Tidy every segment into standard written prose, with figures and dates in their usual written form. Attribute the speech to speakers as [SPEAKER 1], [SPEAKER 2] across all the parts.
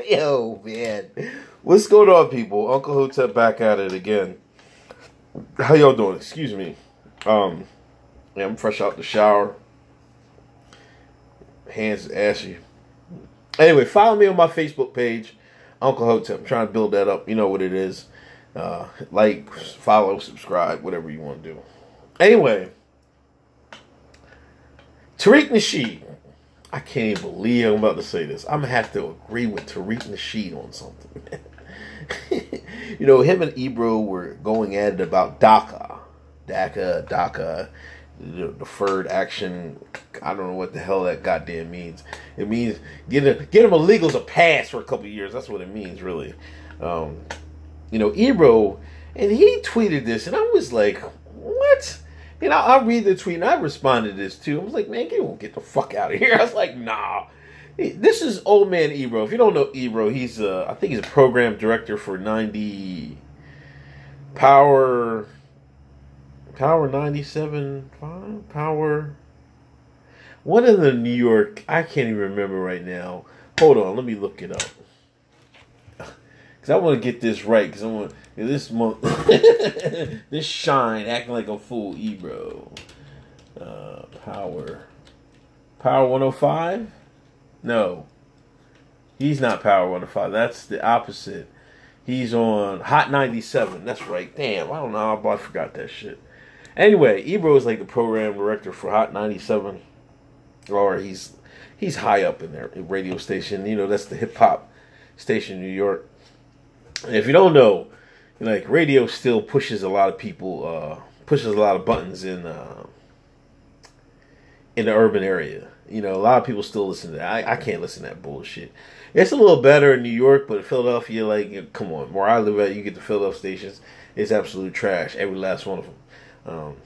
[SPEAKER 1] Yo, man. What's going on, people? Uncle Hotep back at it again. How y'all doing? Excuse me. Yeah, I'm fresh out the shower. Hands ashy. Anyway, follow me on my Facebook page, Uncle Hotep. I'm trying to build that up. You know what it is. Like, follow, subscribe, whatever you want to do. Anyway, Tariq Nasheed. I can't even believe I'm about to say this. I'm going to have to agree with Tariq Nasheed on something. You know, him and Ebro were going at it about DACA. DACA, deferred action. I don't know what the hell that goddamn means. It means get them illegals a pass for a couple of years. That's what it means, really. You know, Ebro, and he tweeted this, and I was like, what? You know, I read the tweet, and I responded to this, too. I was like, man, you won't get the fuck out of here. I was like, nah. This is old man Ebro. If you don't know Ebro, he's, I think he's a program director for 90... Power 97.5? Power... One of the New York... I can't even remember right now. Hold on, let me look it up. Because I want to get this right, because I want... This month, this shine, acting like a fool, Ebro. Power 105? No. He's not Power 105. That's the opposite. He's on Hot 97. That's right. Damn, I don't know. I forgot that shit. Anyway, Ebro is like the program director for Hot 97. Or he's high up in their radio station. You know, that's the hip-hop station in New York. And if you don't know, like, radio still pushes a lot of people, pushes a lot of buttons in the urban area. You know, a lot of people still listen to that. I can't listen to that bullshit. It's a little better in New York, but in Philadelphia, like, come on. Where I live at, you get the Philadelphia stations. It's absolute trash. Every last one of them.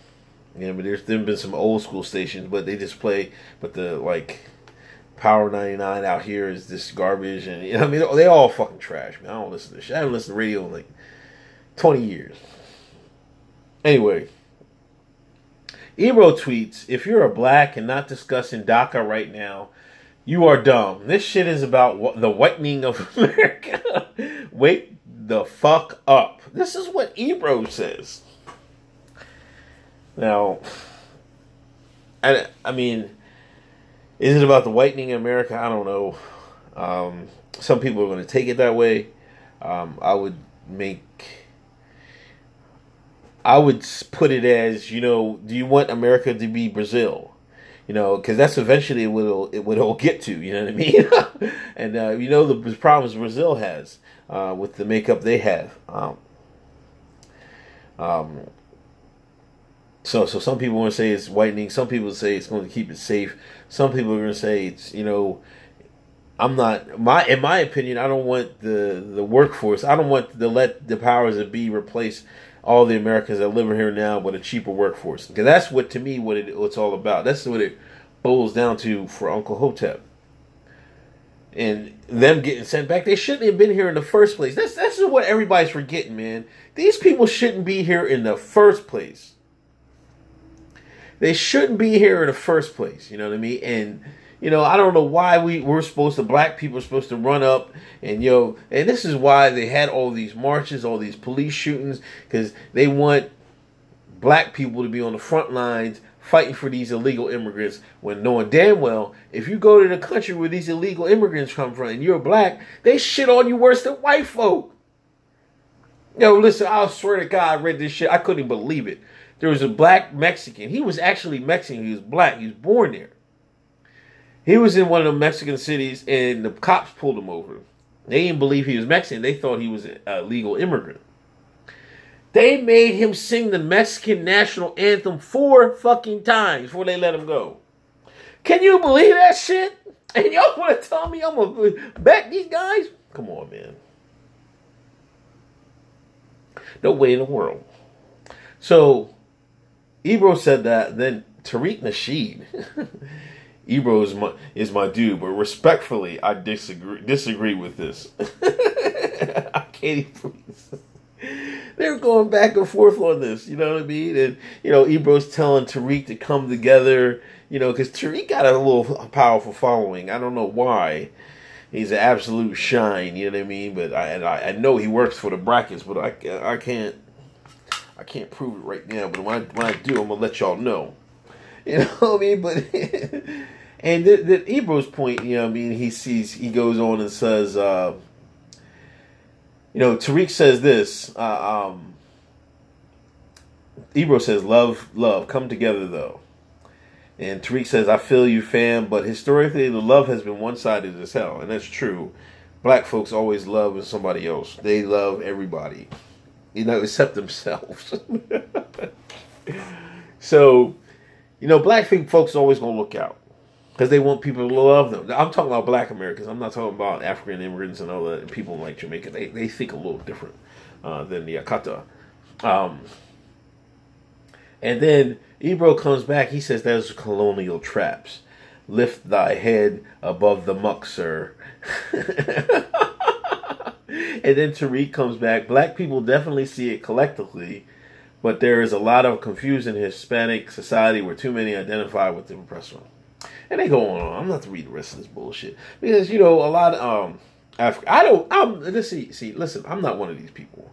[SPEAKER 1] Yeah, but there's been some old school stations, but they just play, but the, like, Power 99 out here is this garbage. And, you know, I mean, they all fucking trash, man. I don't listen to this shit. I haven't listened to radio in, like, 20 years. Anyway, Ebro tweets, if you're a black and not discussing DACA right now, you are dumb. This shit is about the whitening of America. Wake the fuck up. This is what Ebro says. Now, I mean, is it about the whitening of America? I don't know. Some people are going to take it that way. I would put it as, you know, do you want America to be Brazil? You know, because that's eventually what it'll get to, you know what I mean? And, you know, the problems Brazil has with the makeup they have. So some people want to say it's whitening. Some people say it's going to keep it safe. Some people are going to say it's, you know, in my opinion, I don't want the workforce. I don't want to let the powers that be replace all the Americans that live here now with a cheaper workforce. Because that's what, to me, what it's all about. That's what it boils down to for Uncle Hotep. And them getting sent back, they shouldn't have been here in the first place. That's what everybody's forgetting, man. These people shouldn't be here in the first place. They shouldn't be here in the first place, you know what I mean? And, you know, I don't know why black people are supposed to run up and, and this is why they had all these marches, all these police shootings, because they want black people to be on the front lines fighting for these illegal immigrants, when knowing damn well, if you go to the country where these illegal immigrants come from and you're black, they shit on you worse than white folk. Listen, I swear to God, I read this shit. I couldn't believe it. There was a black Mexican. He was actually Mexican. He was black. He was born there. He was in one of the Mexican cities, and the cops pulled him over. They didn't believe he was Mexican. They thought he was a legal immigrant. They made him sing the Mexican national anthem 4 fucking times before they let him go. Can you believe that shit? And y'all want to tell me I'm going to back these guys? Come on, man. No way in the world. So, Ebro said that. Then Tariq Nasheed, Ebro is my dude, but respectfully, I disagree with this. I can't even. They're going back and forth on this, you know what I mean? And, Ebro's telling Tariq to come together, because Tariq got a little powerful following. I don't know why. He's an absolute shine. You know what I mean? But I know he works for the brackets, but I can't prove it right now. But when I do, I'm gonna let y'all know. You know what I mean? But and the Ebro's point, you know what I mean? He goes on and says, Tariq says this. Ebro says, love, come together though. And Tariq says, I feel you, fam, but historically the love has been one-sided as hell, and that's true. Black folks always love somebody else. They love everybody, except themselves. So, black folks always gonna look out because they want people to love them. I'm talking about black Americans. I'm not talking about African immigrants and other people like Jamaica. They think a little different than the Akata. And then Ebro comes back. He says, "Those colonial traps. Lift thy head above the muck, sir." And then Tariq comes back. Black people definitely see it collectively, but there is a lot of confusion in Hispanic society where too many identify with the oppressor. And they go on. I'm not to read the rest of this bullshit because a lot of listen. I'm not one of these people.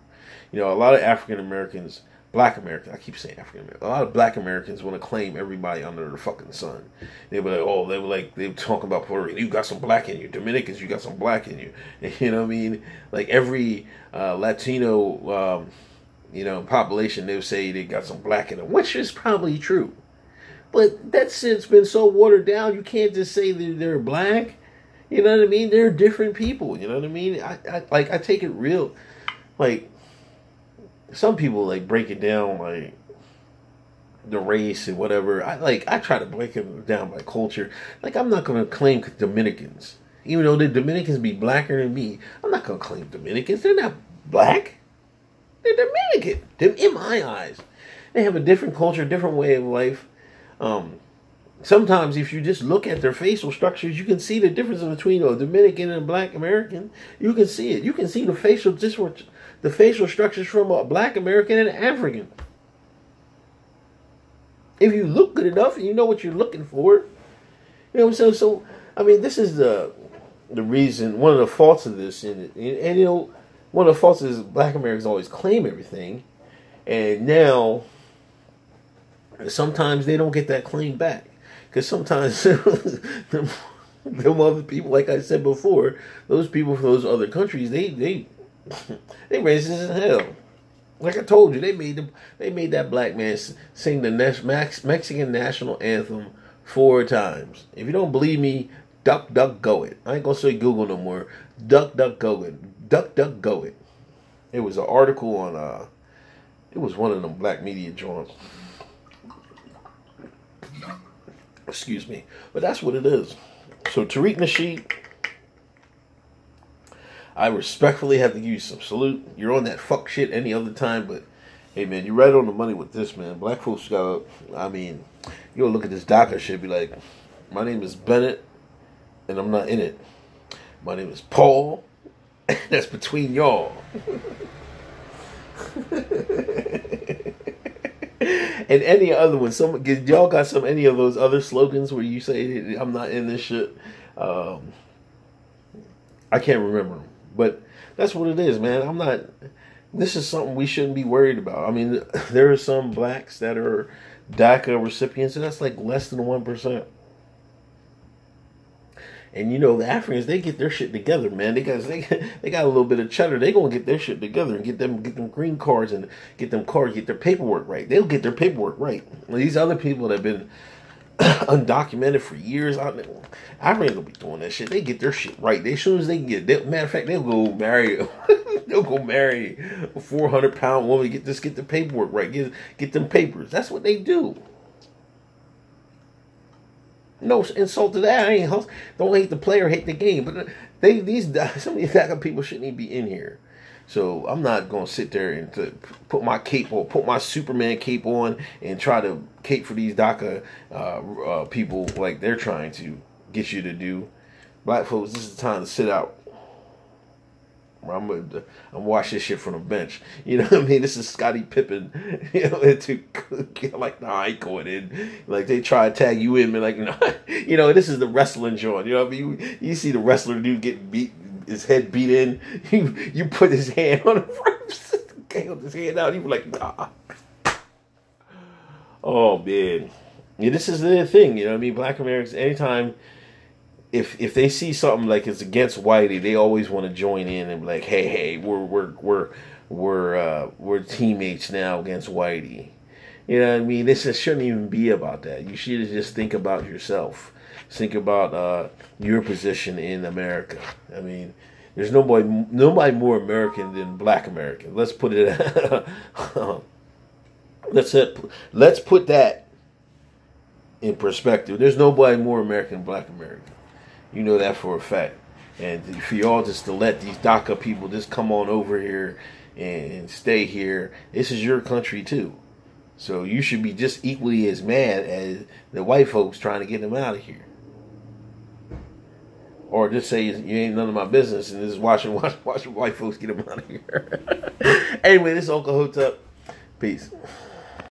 [SPEAKER 1] A lot of African Americans. Black Americans, I keep saying African Americans. A lot of Black Americans want to claim everybody under the fucking sun. They were talking about Puerto Rico. You got some black in you. Dominicans, you got some black in you. You know what I mean? Like every Latino, population, they would say they got some black in them, which is probably true. But that shit's been so watered down. You can't just say that they're black. You know what I mean? They're different people. You know what I mean? I take it real, like. Some people break it down like the race and whatever. I try to break it down by culture. I'm not gonna claim Dominicans, even though the Dominicans be blacker than me. I'm not gonna claim Dominicans. They're not black. They're Dominican. In my eyes, they have a different culture, different way of life. Sometimes if you just look at their facial structures, you can see the difference between a Dominican and a Black American. You can see it. You can see the facial structures from a Black American and an African. If you look good enough and you know what you're looking for, you know what I'm saying? So, this is the reason, one of the faults of this, and one of the faults is Black Americans always claim everything, and now sometimes they don't get that claim back. Because sometimes them other people, like I said before, those people from those other countries, they racist as hell. Like I told you, they made that black man sing the Mexican national anthem 4 times. If you don't believe me, duck, go it. I ain't gonna say Google no more. Duck, go it. Duck, go it. It was an article on it was one of them black media journals. Excuse me. But that's what it is. So Tariq Nasheed, I respectfully have to give you some salute. You're on that fuck shit any other time, but hey man, you're right on the money with this, man. Black folks got, you'll look at this DACA shit, be like, my name is Bennett, and I'm not in it. My name is Paul, and that's between y'all. And any other one, y'all got any of those other slogans where you say I'm not in this shit? I can't remember them, but that's what it is, man. This is something we shouldn't be worried about. There are some blacks that are DACA recipients, and that's like less than 1%. And the Africans, they get their shit together, man. They got a little bit of cheddar. They gonna get their shit together and get them green cards and get their paperwork right. They'll get their paperwork right. These other people that have been undocumented for years, Africans will be doing that shit. They get their shit right. As soon as matter of fact, they'll go marry. They'll go marry a 400-pound woman. Get the paperwork right. Get them papers. That's what they do. No insult to that. Don't hate the player, hate the game. But some of these DACA people shouldn't even be in here. So I'm not gonna sit there and put my cape on, put my Superman cape on, and try to cape for these DACA people like they're trying to get you to do. Black folks, this is the time to sit out. I'm watch this shit from the bench. You know what I mean? This is Scottie Pippen. You know, like, nah, I ain't going in. Like, they try to tag you in, and like, nah. You know, this is the wrestling joint. You know what I mean? You see the wrestler dude get beat, his head beat in. You put his hand on the ropes. Hold his hand out. You be like, nah. Oh man, yeah, this is the thing. You know what I mean? Black Americans, anytime. If they see something like it's against whitey, they always want to join in and be like, hey, we're teammates now against whitey. You know what I mean? This shouldn't even be about that. You should just think about yourself. Think about your position in America. I mean, there's nobody more American than Black American. Let's put it. Let's put that in perspective. There's nobody more American than Black American. You know that for a fact. And for y'all just to let these DACA people just come on over here and stay here, this is your country too. So you should be just equally as mad as the white folks trying to get them out of here. Or just say you ain't none of my business and just watching white folks get them out of here. Anyway, this is Uncle Hotep. Peace.